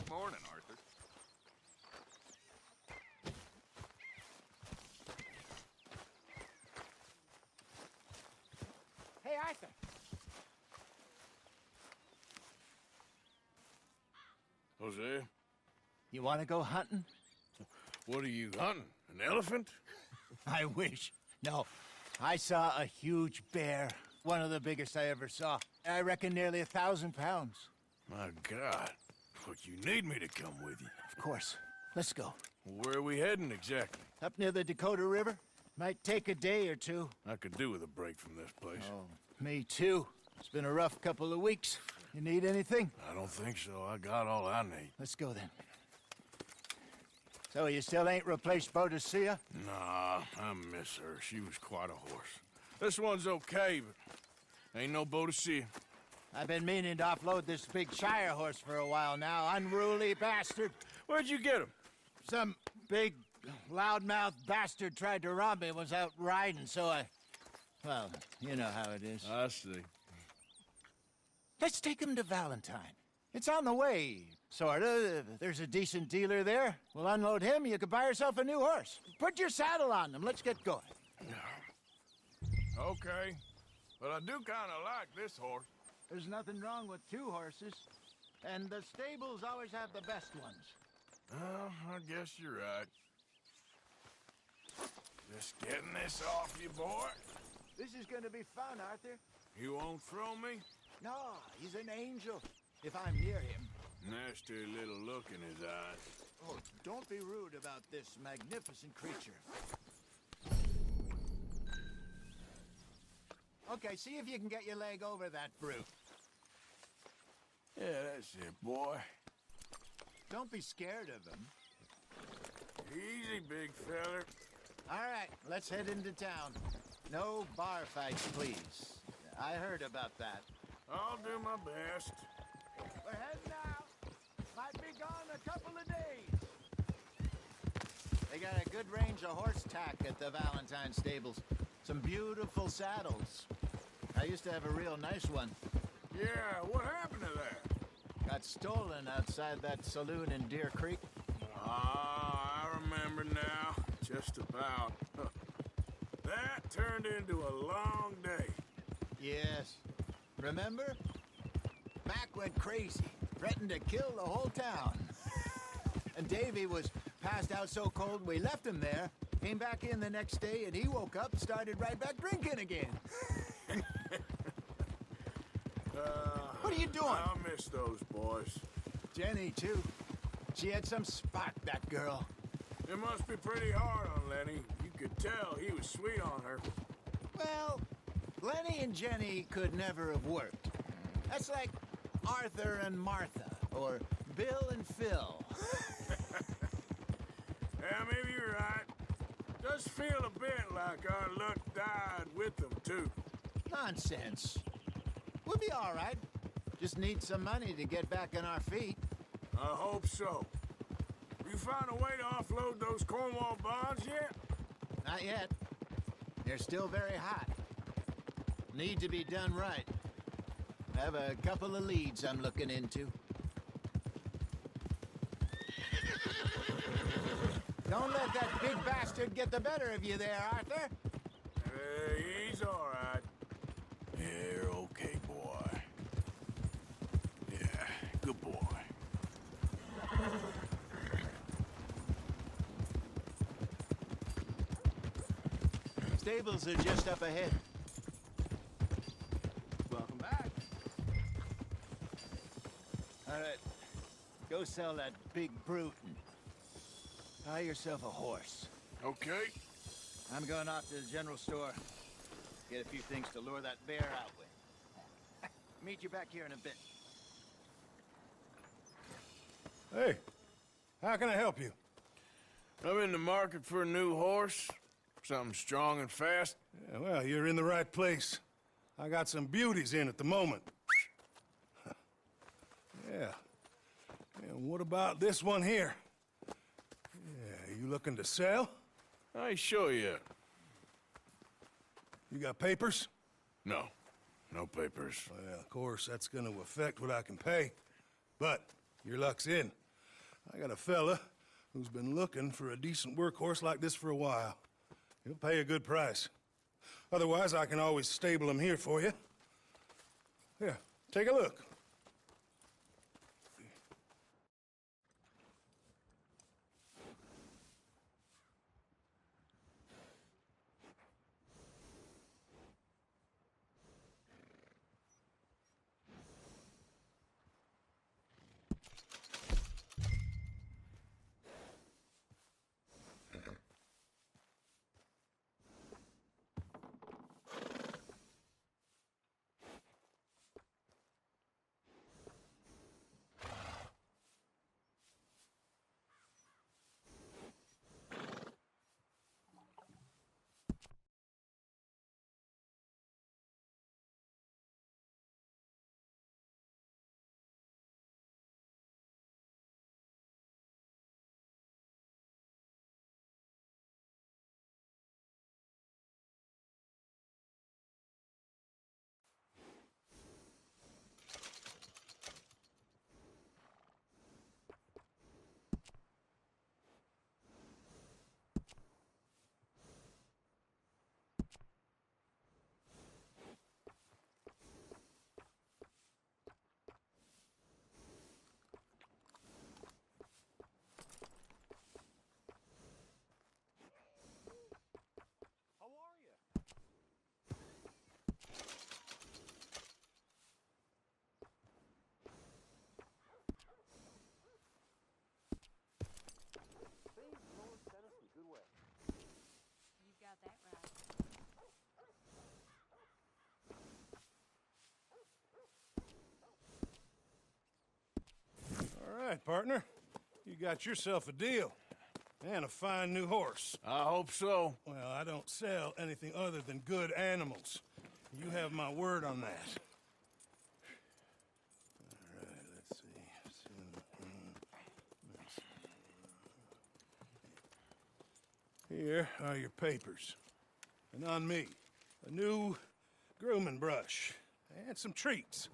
Morning, Arthur. Hey, Arthur. Jose, You want to go hunting? what are you hunting? An elephant? I wish. No, I saw a huge bear. One of the biggest I ever saw. I reckon nearly 1,000 pounds. My God. But you need me to come with you. Of course. Let's go. Where are we heading exactly? Up near the Dakota River. Might take a day or two. I could do with a break from this place. Oh, me too. It's been a rough couple of weeks. You need anything? I don't think so. I got all I need. Let's go then. So you still ain't replaced Boadicea? Nah, I miss her. She was quite a horse. This one's okay, but ain't no Boadicea. I've been meaning to offload this big Shire horse for a while now. Unruly bastard. Where'd you get him? Some big, loudmouth bastard tried to rob me and was out riding, so I... Well, you know how it is. I see. Let's take him to Valentine. It's on the way, sorta. There's a decent dealer there. We'll unload him, you could buy yourself a new horse. Put your saddle on them, let's get going. Okay, but I do kind of like this horse. There's nothing wrong with two horses. And the stables always have the best ones. Well, I guess you're right. Just getting this off you, boy. This is gonna be fun, Arthur. You won't throw me? No, he's an angel. If I'm near him. Nasty little look in his eyes. Oh, don't be rude about this magnificent creature. Okay, see if you can get your leg over that brute. Yeah, that's it, boy. Don't be scared of him. Easy, big feller. All right, let's head into town. No bar fights, please. I heard about that. I'll do my best. We're heading out. Might be gone a couple of days. They got a good range of horse tack at the Valentine stables. Some beautiful saddles. I used to have a real nice one. Yeah, what happened to that? Got stolen outside that saloon in Deer Creek. Ah, I remember now. Just about. That turned into a long day. Yes. Remember? Mac went crazy, threatened to kill the whole town. And Davy was passed out so cold we left him there, came back in the next day, and he woke up, started right back drinking again. What are you doing? I miss those boys. Jenny, too. She had some spot, that girl. It must be pretty hard on Lenny. You could tell he was sweet on her. Well, Lenny and Jenny could never have worked. That's like Arthur and Martha, or Bill and Phil. Yeah, maybe you're right. Does feel a bit like our luck died with them, too. Nonsense. We'll be all right. Just need some money to get back on our feet. I hope so. You found a way to offload those Cornwall bonds yet? Not yet. They're still very hot. Need to be done right. I have a couple of leads I'm looking into. Don't let that big bastard get the better of you there, Arthur. He's all right. You're okay, boy. Yeah, good boy. Stables are just up ahead. Welcome back. All right, go sell that big brute and buy yourself a horse. Okay. I'm going off to the general store. Get a few things to lure that bear out with. Meet you back here in a bit. Hey, how can I help you? I'm in the market for a new horse. Something strong and fast. Yeah, well, you're in the right place. I got some beauties in at the moment. Yeah. And what about this one here? Yeah, you looking to sell? I ain't sure yet. You got papers? No. No papers. Well, of course, that's gonna affect what I can pay. But your luck's in. I got a fella who's been looking for a decent workhorse like this for a while. He'll pay a good price. Otherwise, I can always stable him here for you. Here, take a look. You got that right. All right, partner. You got yourself a deal. And a fine new horse. I hope so. Well, I don't sell anything other than good animals. You have my word on that. All right, let's see. Here are your papers. And on me, a new grooming brush. And some treats.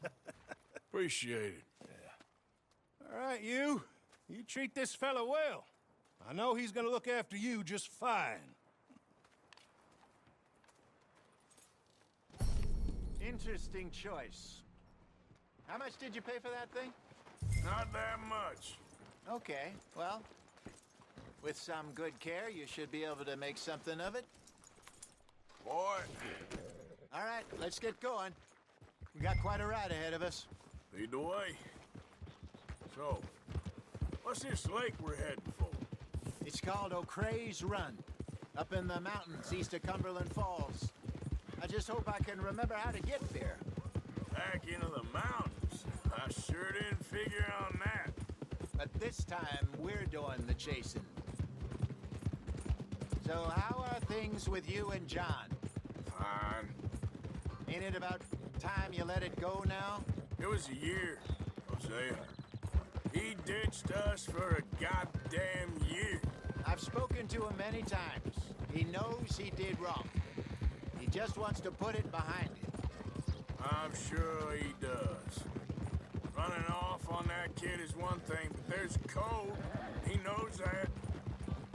Appreciate it. All right, you treat this fella well. I know he's gonna look after you just fine. Interesting choice. How much did you pay for that thing? Not that much. Okay, well, with some good care, you should be able to make something of it. Boy, All right, let's get going. We got quite a ride ahead of us. lead the way. So, what's this lake we're heading for? It's called O'Creagh's Run, up in the mountains east of Cumberland Falls. I just hope I can remember how to get there. Back into the mountains. I sure didn't figure on that. But this time, we're doing the chasing. So how are things with you and John? Fine. Ain't it about time you let it go now? It was a year, Hosea. He ditched us for a goddamn year. I've spoken to him many times. He knows he did wrong. He just wants to put it behind him. I'm sure he does. Running off on that kid is one thing, but there's code. He knows that.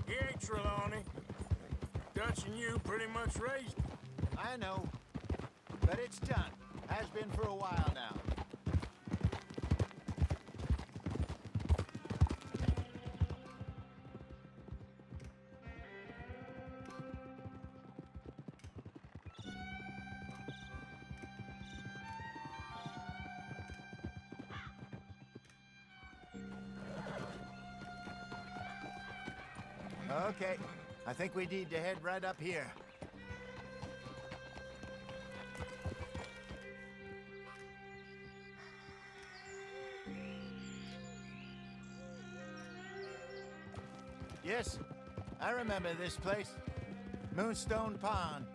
He ain't Trelawney. Dutch and you pretty much raised him. I know. But it's done. Has been for a while now. Okay, I think we need to head right up here. Yes, I remember this place. Moonstone Pond.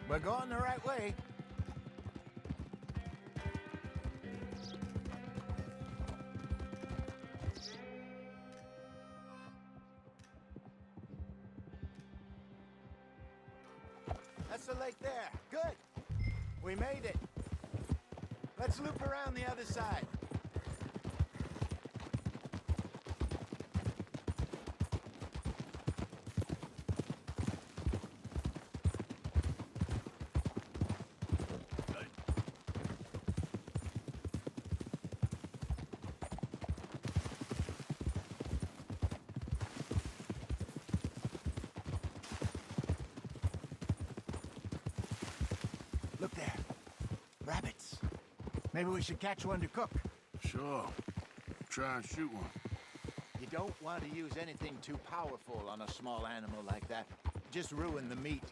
We're going the right way. That's the lake there. Good. We made it. Let's loop around the other side. Maybe we should catch one to cook. Sure. Try and shoot one. You don't want to use anything too powerful on a small animal like that. Just ruin the meat.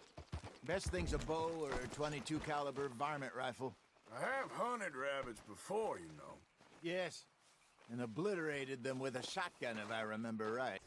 Best thing's a bow or a .22 caliber varmint rifle. I have hunted rabbits before, you know. Yes, and obliterated them with a shotgun, if I remember right.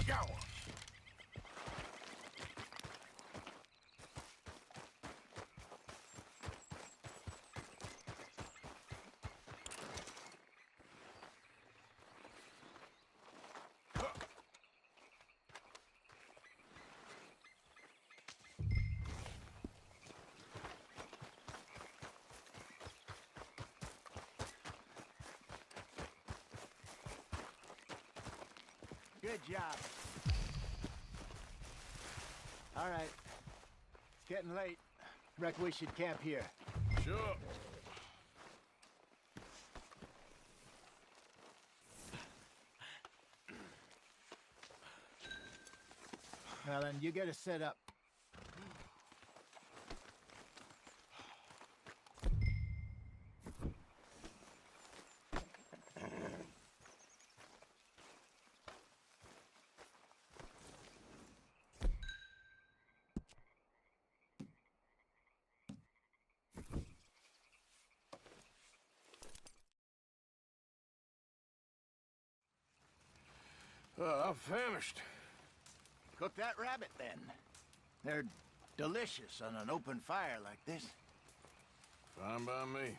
Got one. Good job. All right. It's getting late. Reckon we should camp here. Sure. Well, then you get us set up. I'm famished. Cook that rabbit, then. They're delicious on an open fire like this. Fine by me.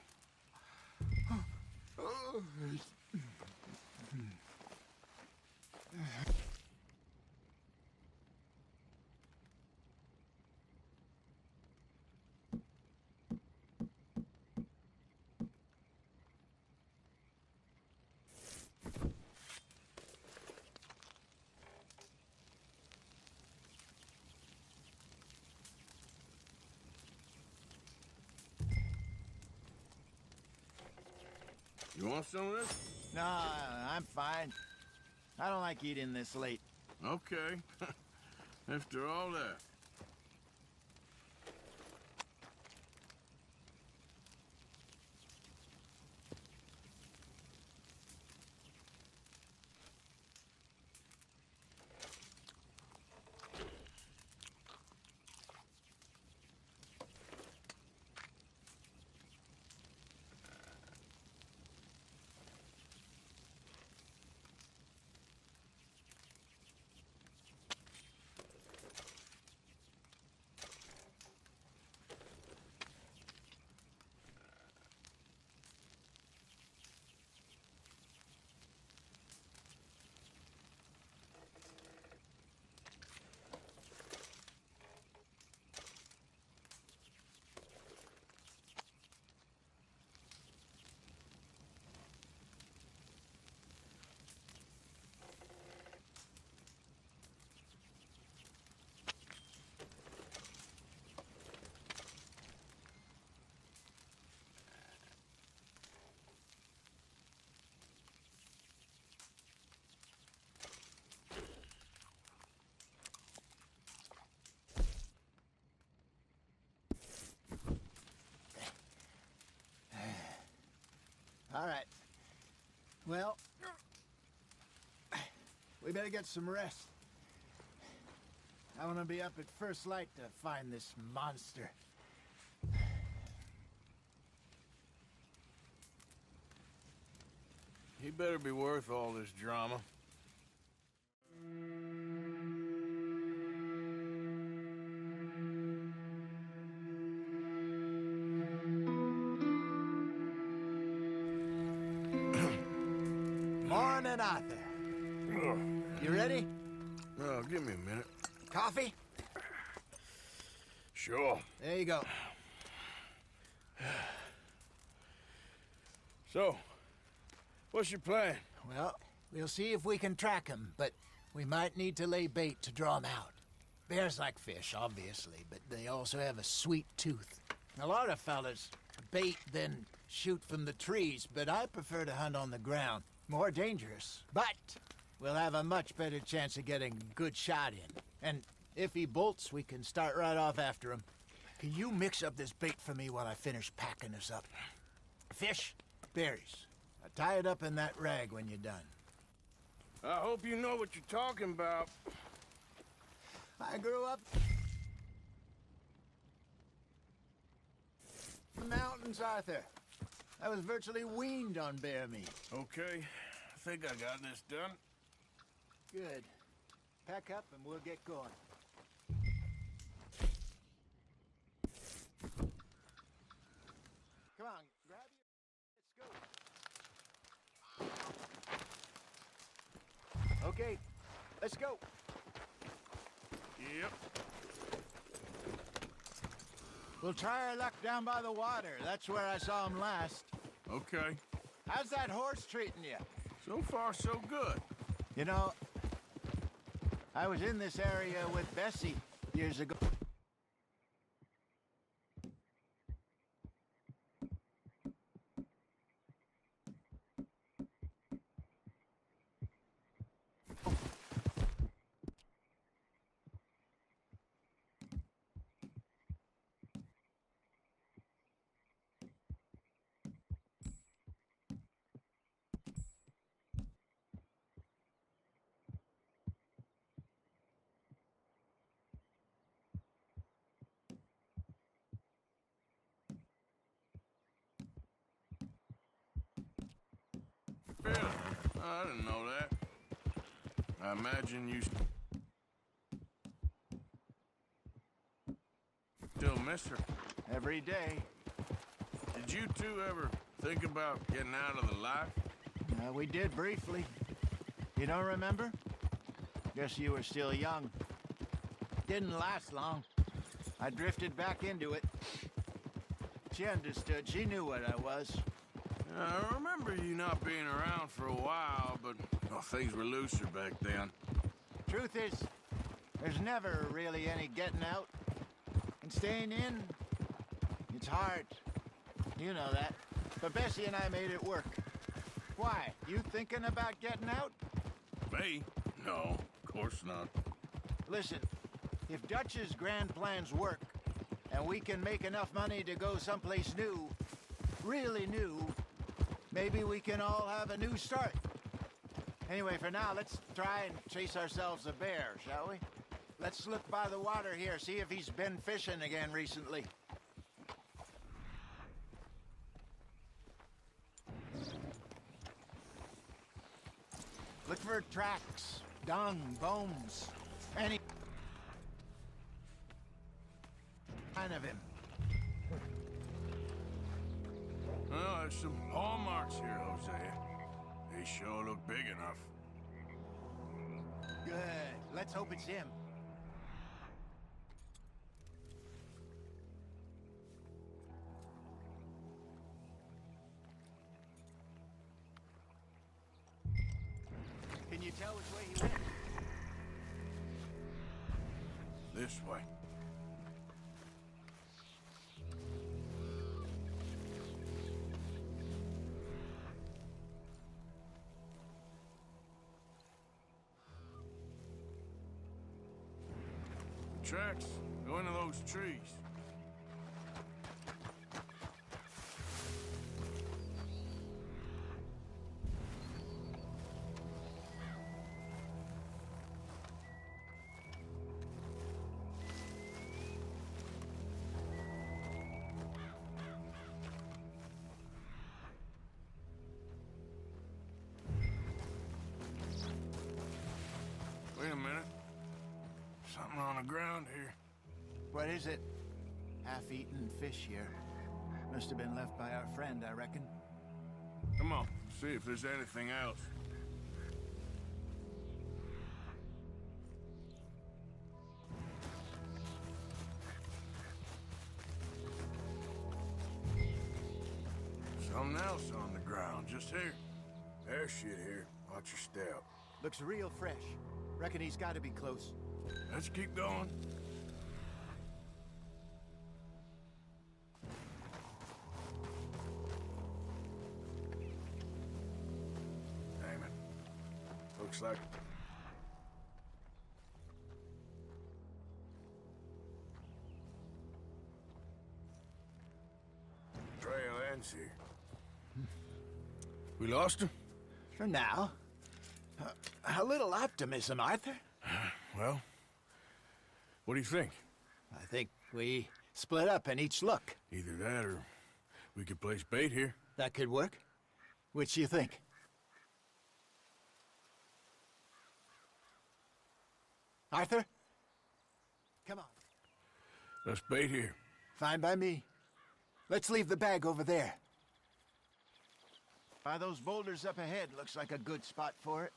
You want some of this? No, I'm fine. I don't like eating this late. Okay. After all that. All right. Well, we better get some rest. I want to be up at first light to find this monster. He better be worth all this drama. Morning, Arthur. Ugh. You ready? Oh, give me a minute. Coffee? Sure. There you go. So, what's your plan? Well, we'll see if we can track him, but we might need to lay bait to draw him out. Bears like fish, obviously, but they also have a sweet tooth. A lot of fellas bait, then shoot from the trees, but I prefer to hunt on the ground. More dangerous. But we'll have a much better chance of getting a good shot in. And if he bolts, we can start right off after him. Can you mix up this bait for me while I finish packing this up? Fish, berries. Tie it up in that rag when you're done. I hope you know what you're talking about. I grew up in the mountains, Arthur. I was virtually weaned on bear meat. Okay, I think I got this done. Good. Pack up and we'll get going. Come on, grab your... Let's go. Okay, let's go. Yep. We'll try our luck down by the water. That's where I saw him last. Okay. How's that horse treating you? So far, so good. You know, I was in this area with Bessie years ago. Really? I didn't know that. I imagine you still miss her. Every day. Did you two ever think about getting out of the life? We did briefly. You don't remember? Guess you were still young. Didn't last long. I drifted back into it. She understood. She knew what I was. I remember you not being around for a while, but well, things were looser back then. Truth is, there's never really any getting out. And staying in, it's hard. You know that. But Bessie and I made it work. Why? You thinking about getting out? Me? No, of course not. Listen, if Dutch's grand plans work, and we can make enough money to go someplace new, really new, maybe we can all have a new start. Anyway, for now, let's try and chase ourselves a bear, shall we? Let's look by the water here, see if he's been fishing again recently. Look for tracks, dung, bones, any kind of him. Well, there's some paw marks here, Hosea. They sure look big enough. Good. Let's hope it's him. Can you tell which way he went? This way. Tracks go into those trees. Wait a minute. Something on the ground here. What is it? Half-eaten fish here. Must have been left by our friend, I reckon. Come on, see if there's anything else. Something else on the ground, just here. There's shit here. Watch your step. Looks real fresh. Reckon he's got to be close. Let's keep going. Damn it. Looks like... trail ends here. We lost him? For now. A little optimism, Arthur. Well, what do you think? I think we split up and each look. Either that or we could place bait here. That could work. Which you think? Arthur? Come on. Let's bait here. Fine by me. Let's leave the bag over there. By those boulders up ahead, looks like a good spot for it.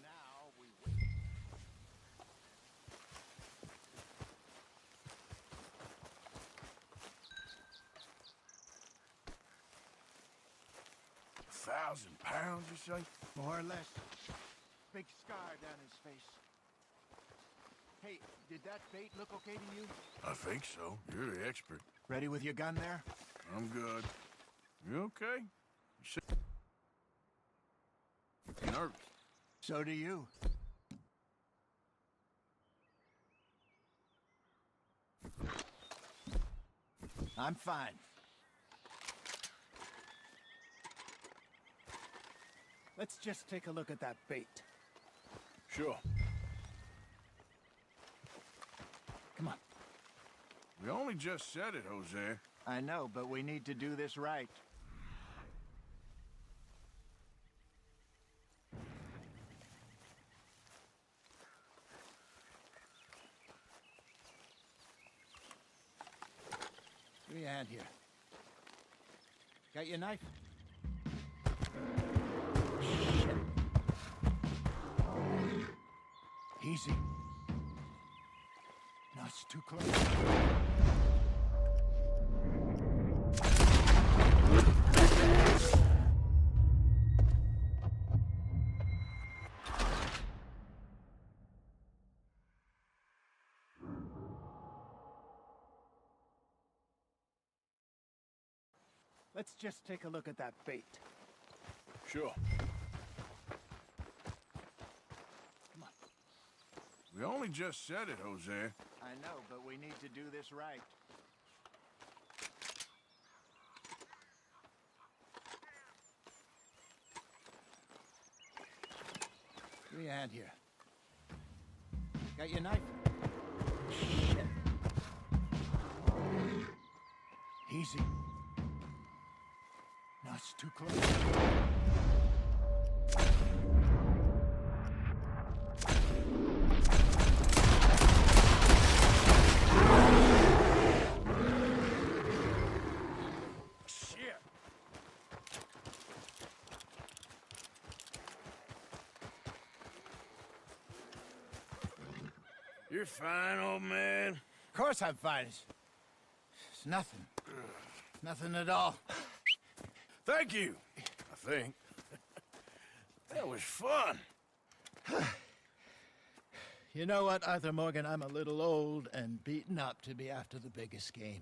Now we wait. £1,000, you say? More or less. Big scar down his face. Hey, did that bait look okay to you? I think so. You're the expert. Ready with your gun there? I'm good. You okay? You see? Nervous. So do you. I'm fine. Let's just take a look at that bait. Sure. Come on. We only just said it, Jose. I know, but we need to do this right. Give me a hand here. Got your knife? Shit. Easy. No, it's too close. Let's just take a look at that bait. Sure. Come on. We only just said it, Jose. I know, but we need to do this right. Give me a hand here. Got your knife? Shit. Easy. No, it's too close. Shit! You're fine, old man. Of course I'm fine. It's nothing. Nothing at all. Thank you, I think. That was fun. You know what, Arthur Morgan? I'm a little old and beaten up to be after the biggest game.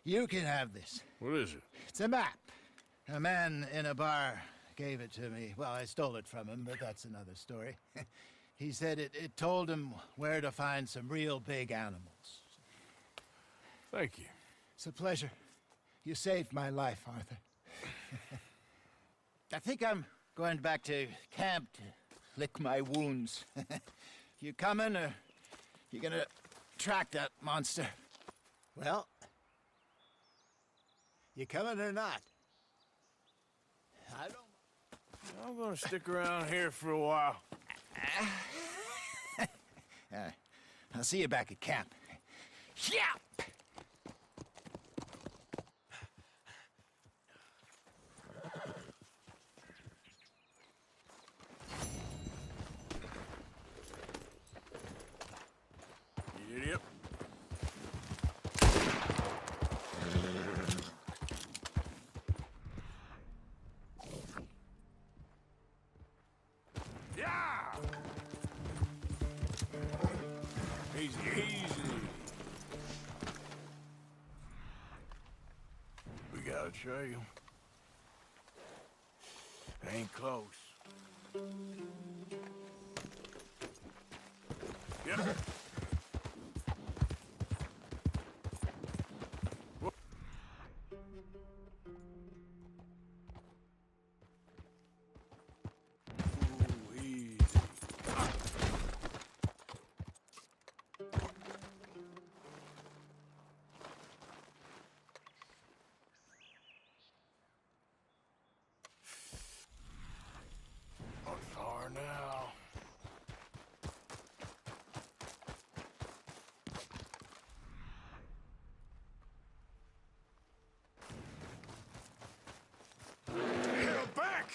You can have this. What is it? It's a map. A man in a bar gave it to me. Well, I stole it from him, but that's another story. He said it told him where to find some real big animals. Thank you. It's a pleasure. You saved my life, Arthur. I think I'm going back to camp to lick my wounds. You coming, or you gonna track that monster? Well, you coming or not? I don't... I'm gonna stick around here for a while. I'll see you back at camp. Yeah! Yep. Yeah! Easy, easy. We got a trail. Ain't close. Yep. Ooh, easy. Not far now. Hell back!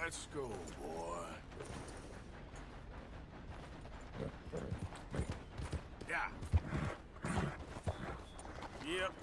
Let's go, boy. Yeah. Yep.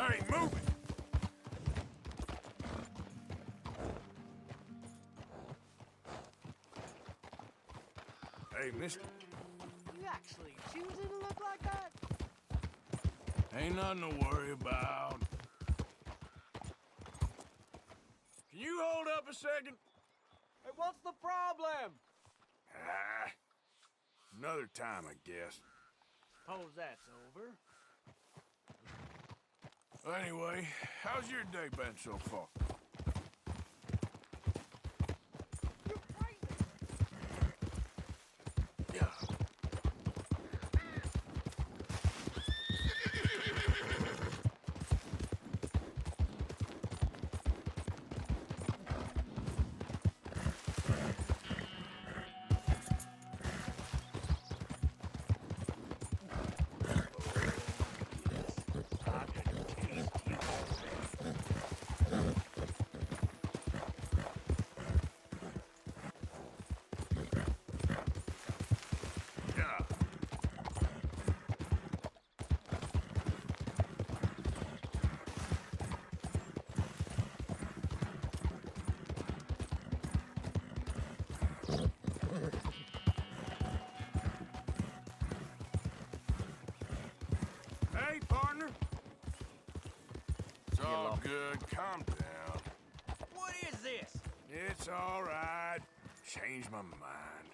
Hey, move it! Hey, mister. You actually choosing to look like that? Ain't nothing to worry about. Can you hold up a second? Hey, what's the problem? Ah, another time, I guess. Suppose that's over. Well, anyway, how's your day been so far? You're crazy! Yeah. Hey, partner. It's all good. Calm down. What is this? It's all right. Changed my mind.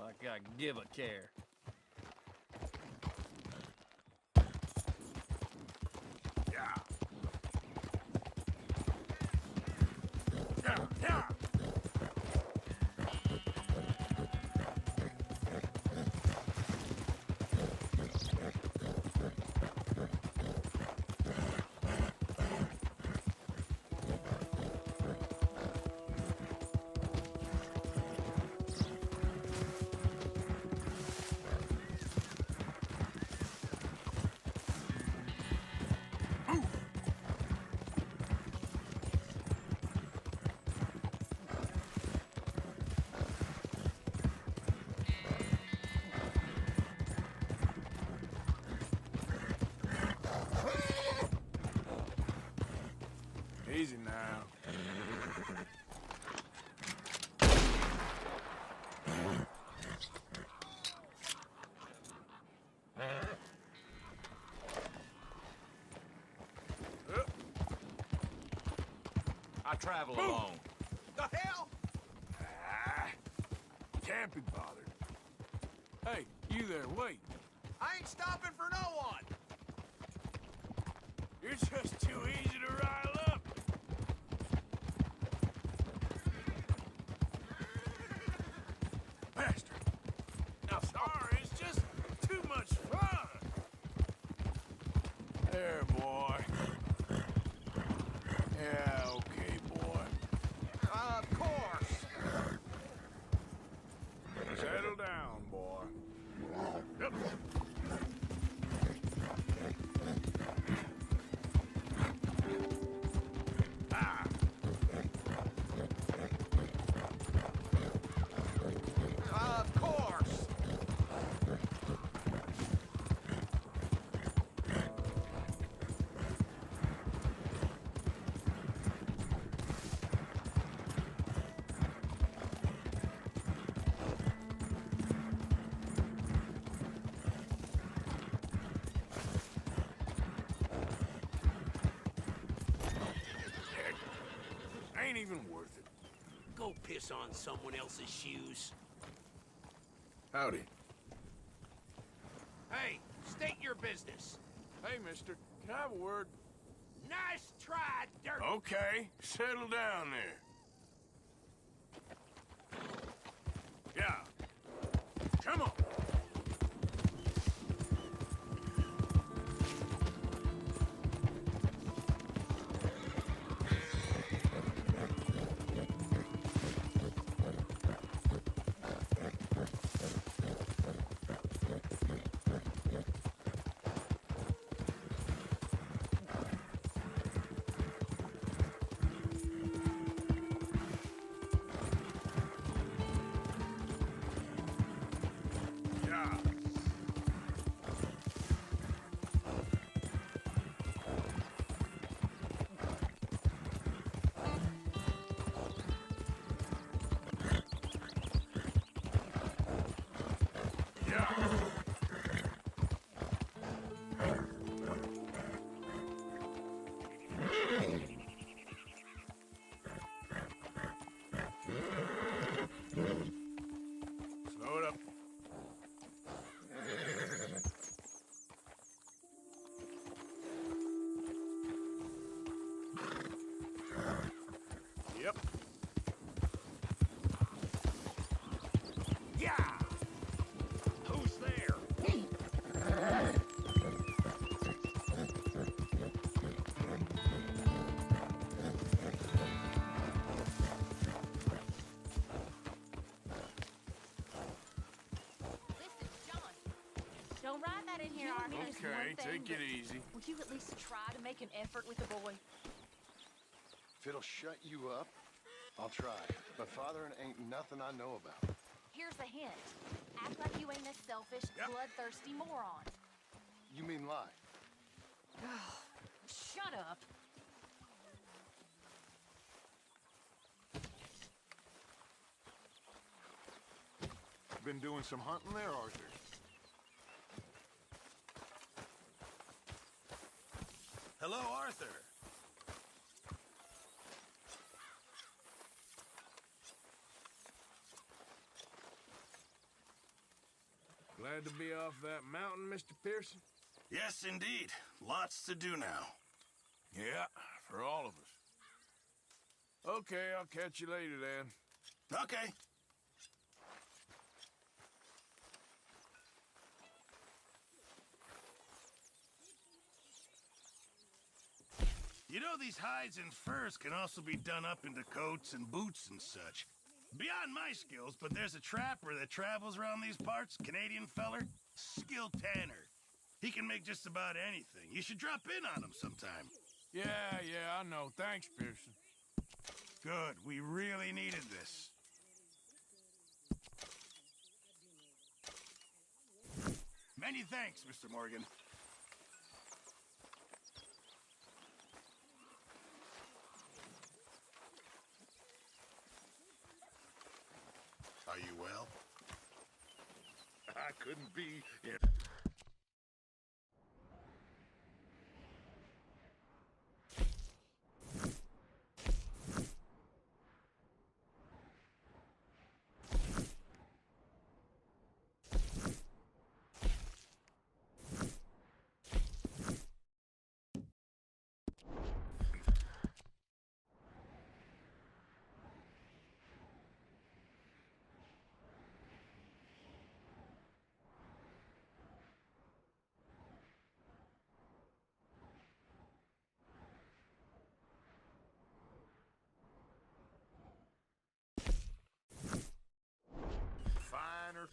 Like I give a care. Yeah. Yeah, yeah. Easy now. I travel alone. The hell? Ah, can't be bothered. Hey, you there, wait. I ain't stopping for no one. You're just too easy to rile up. Bastard. Now, sorry, it's just too much fun. There, boy. Yeah, okay, boy. Of course. Settle down, boy. Yep. Ah. Of course. Heck, ain't even worth it. Go piss on someone else's shoes. Howdy. Hey, state your business. Hey, mister, can I have a word? Nice try, dirt. Okay, settle down there. Yeah. Come on. Slow it up. Yep. Yeah! Who's there? Listen, John. Don't ride that in here, Arthur. It's one Okay, thing, take it but easy. Would you at least try to make an effort with the boy? If it'll shut you up, I'll try. But fathering ain't nothing I know about. Here's a hint. Act like you ain't a selfish, bloodthirsty moron. You mean lie? Shut up. Been doing some hunting there, Arthur? Hello, Arthur. Glad to be off that mountain, Mr. Pearson? Yes, indeed. Lots to do now. Yeah, for all of us. Okay, I'll catch you later then. Okay. You know, these hides and furs can also be done up into coats and boots and such. Beyond my skills, but there's a trapper that travels around these parts, Canadian feller, skilled tanner. He can make just about anything. You should drop in on him sometime. Yeah, I know. Thanks, Pearson. Good. We really needed this. Many thanks, Mr. Morgan. Are you well? I couldn't be in... Finer.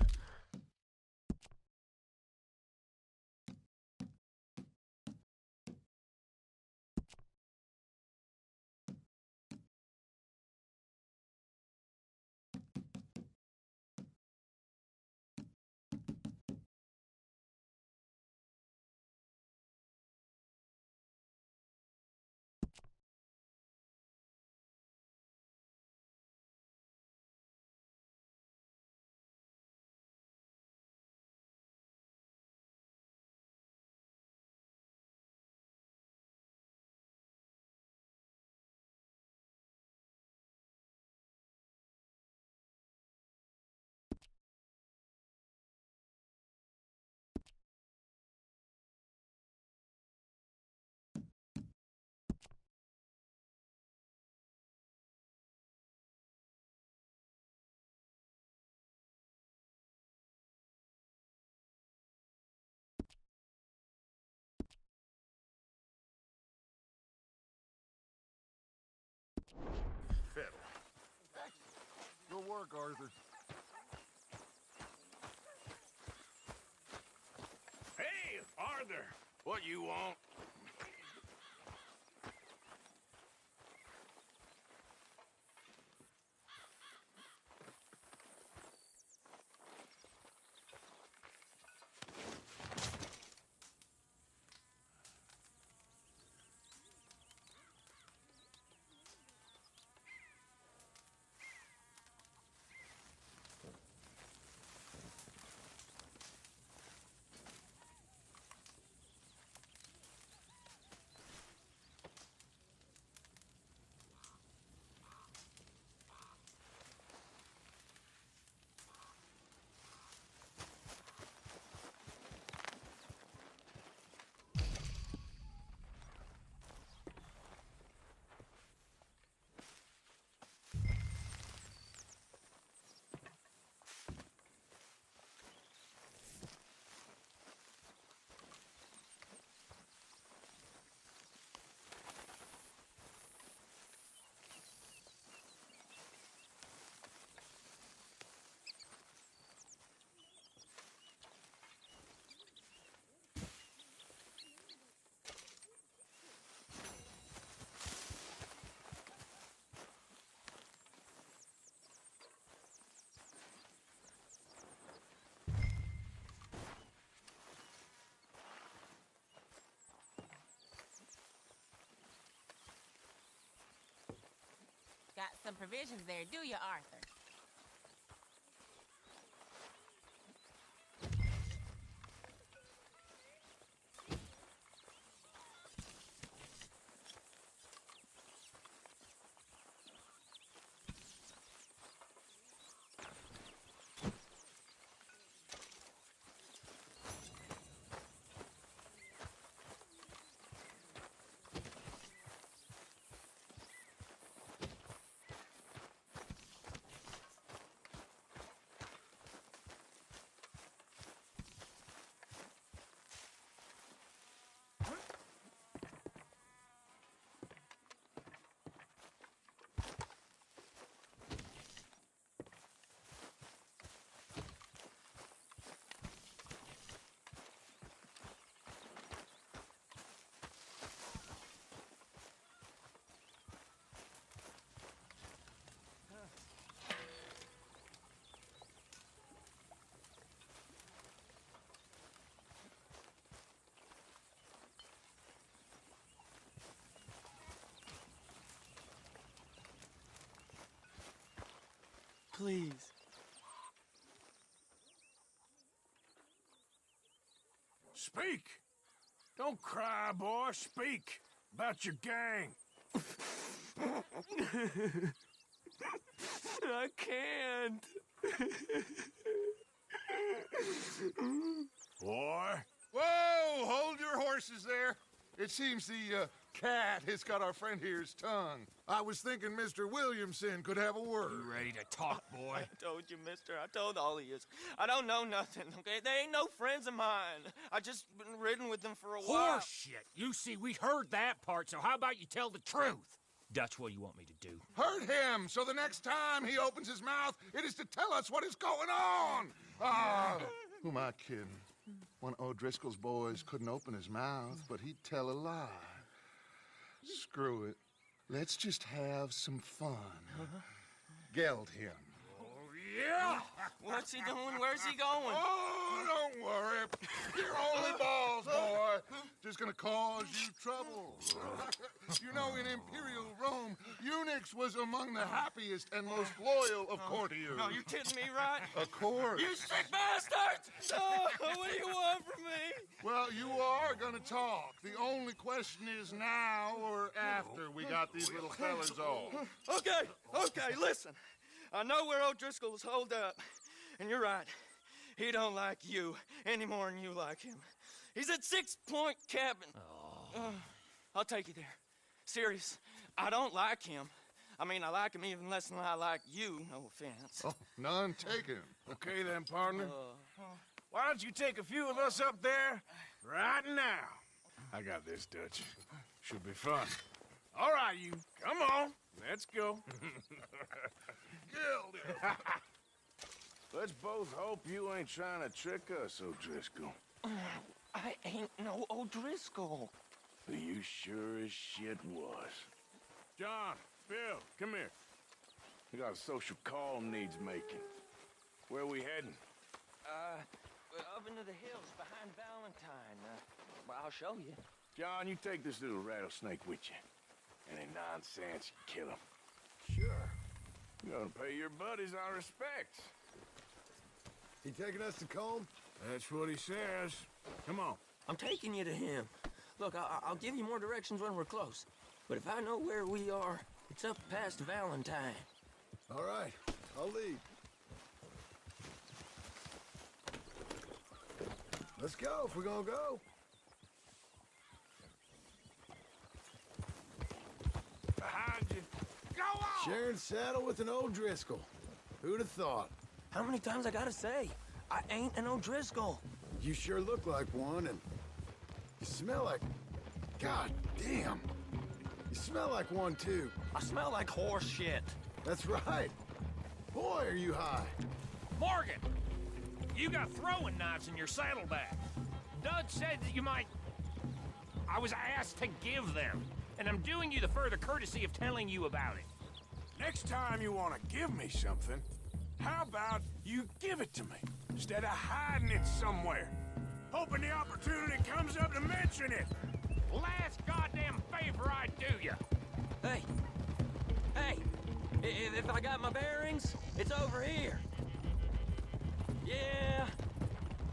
Fiddle. Good work, Arthur. Hey, Arthur! What you want? some provisions there, do you, Arthur? Please. Speak! Don't cry, boy. Speak about your gang. I can't. Boy. Whoa! Hold your horses there. It seems the cat has got our friend here's tongue. I was thinking Mr. Williamson could have a word. You ready to talk, boy? I told you, mister. I told all of you. I don't know nothing, okay? They ain't no friends of mine. I just been ridden with them for a while. Horseshit. You see, we heard that part, so how about you tell the truth? That's what you want me to do. Hurt him, so the next time he opens his mouth, it is to tell us what is going on. Ah, who am I kidding? One of O'Driscoll's boys couldn't open his mouth, but he'd tell a lie. Screw it. Let's just have some fun. Geld him. Yeah! What's he doing? Where's he going? Oh, don't worry. You're only balls, boy. Just gonna cause you trouble. You know, in Imperial Rome, eunuchs was among the happiest and most loyal of courtiers. No, you're kidding me, right? Of course. You sick bastards! No, what do you want from me? Well, you are gonna talk. The only question is now or after we got these little fellas off. Okay, listen. I know where O'Driscoll's holed up, and you're right. He don't like you any more than you like him. He's at 6 Point Cabin. I'll take you there. Serious, I don't like him. I mean, I like him even less than I like you, no offense. Oh, none taken. Okay then, partner. Why don't you take a few of us up there right now? I got this, Dutch. Should be fun. All right, you. Come on. Let's go. Let's both hope you ain't trying to trick us, O'Driscoll. I ain't no O'Driscoll. But you sure as shit was. John, Bill, come here. We got a social call needs making. Where are we heading? Up into the hills behind Valentine. Well, I'll show you. John, you take this little rattlesnake with you. Any nonsense, you kill him. Sure. You're gonna pay your buddies our respects. He taking us to Combe? That's what he says. Come on. I'm taking you to him. Look, I'll give you more directions when we're close. But if I know where we are, it's up past Valentine. All right, I'll lead. Let's go if we're gonna go. Behind you. Go on! Sharing saddle with an O'Driscoll. Who'd have thought? How many times I gotta say? I ain't an O'Driscoll. You sure look like one, and you smell like... God damn. You smell like one, too. I smell like horse shit. That's right. Boy, are you high. Morgan! You got throwing knives in your saddlebag. Dud said that you might... I was asked to give them, and I'm doing you the further courtesy of telling you about it. Next time you want to give me something, how about you give it to me, instead of hiding it somewhere? Hoping the opportunity comes up to mention it. Last goddamn favor I do you. Hey, If I got my bearings, it's over here. Yeah,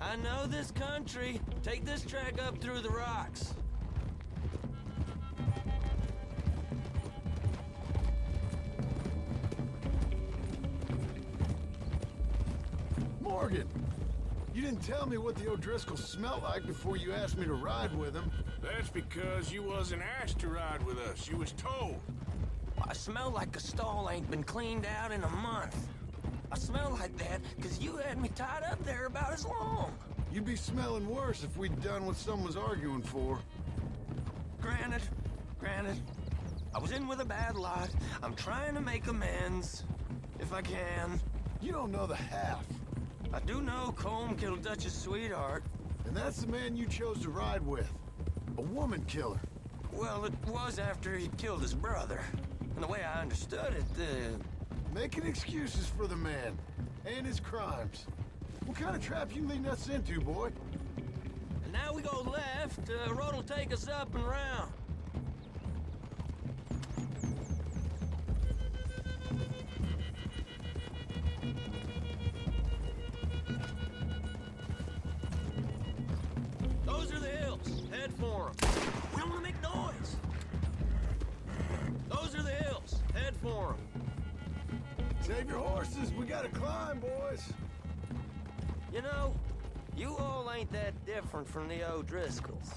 I know this country. Take this track up through the rocks. Morgan, you didn't tell me what the O'Driscolls smelled like before you asked me to ride with them. That's because you wasn't asked to ride with us. You was told. I smell like a stall ain't been cleaned out in a month. I smell like that because you had me tied up there about as long. You'd be smelling worse if we'd done what someone's arguing for. Granted. I was in with a bad lot. I'm trying to make amends, if I can. You don't know the half. I do know Colm killed Dutch's sweetheart. And that's the man you chose to ride with. A woman killer. Well, it was after he killed his brother. And the way I understood it, Making excuses for the man. And his crimes. What kind of trap you leading us into, boy? And now we go left. Road will take us up and round. Those are the hills. Head for them. We don't want to make noise. Those are the hills. Head for them. Save your horses. We gotta climb, boys. You know, you all ain't that different from the O'Driscolls.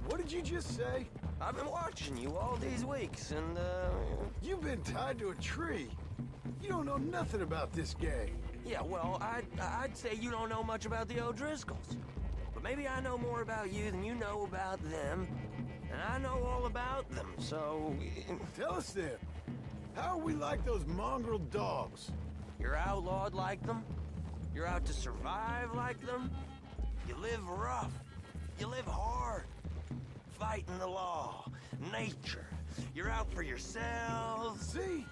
What did you just say? I've been watching you all these weeks, and, You've been tied to a tree. You don't know nothing about this gang. Yeah, well, I'd say you don't know much about the O'Driscolls. But maybe I know more about you than you know about them. And I know all about them, so... Tell us then. How are we like those mongrel dogs? You're outlawed like them? You're out to survive like them? You live rough. You live hard. Fighting the law. Nature. You're out for yourselves. See?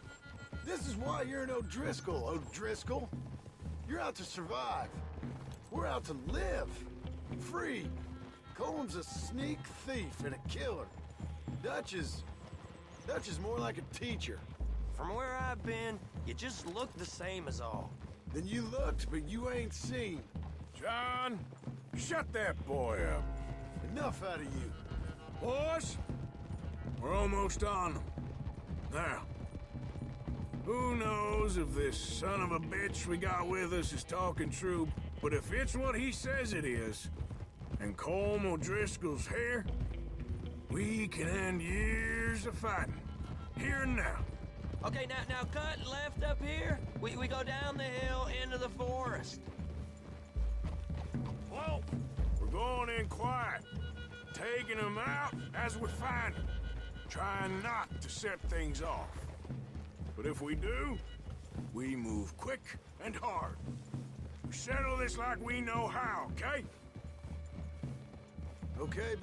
This is why you're an O'Driscoll, O'Driscoll. You're out to survive. We're out to live. Free. Colm's a sneak thief and a killer. Dutch is more like a teacher. From where I've been, you just look the same as all. Then you looked, but you ain't seen. John, shut that boy up. Enough out of you. Boys, we're almost on them. Now, who knows if this son of a bitch we got with us is talking true, but if it's what he says it is, and Colm O'Driscoll's here, we can end years of fighting, here and now. Okay, now cut left up here. We go down the hill into the forest. Whoa! We're going in quiet, taking them out as we find them, trying not to set things off. But if we do, we move quick and hard. We settle this like we know how, okay? Okay.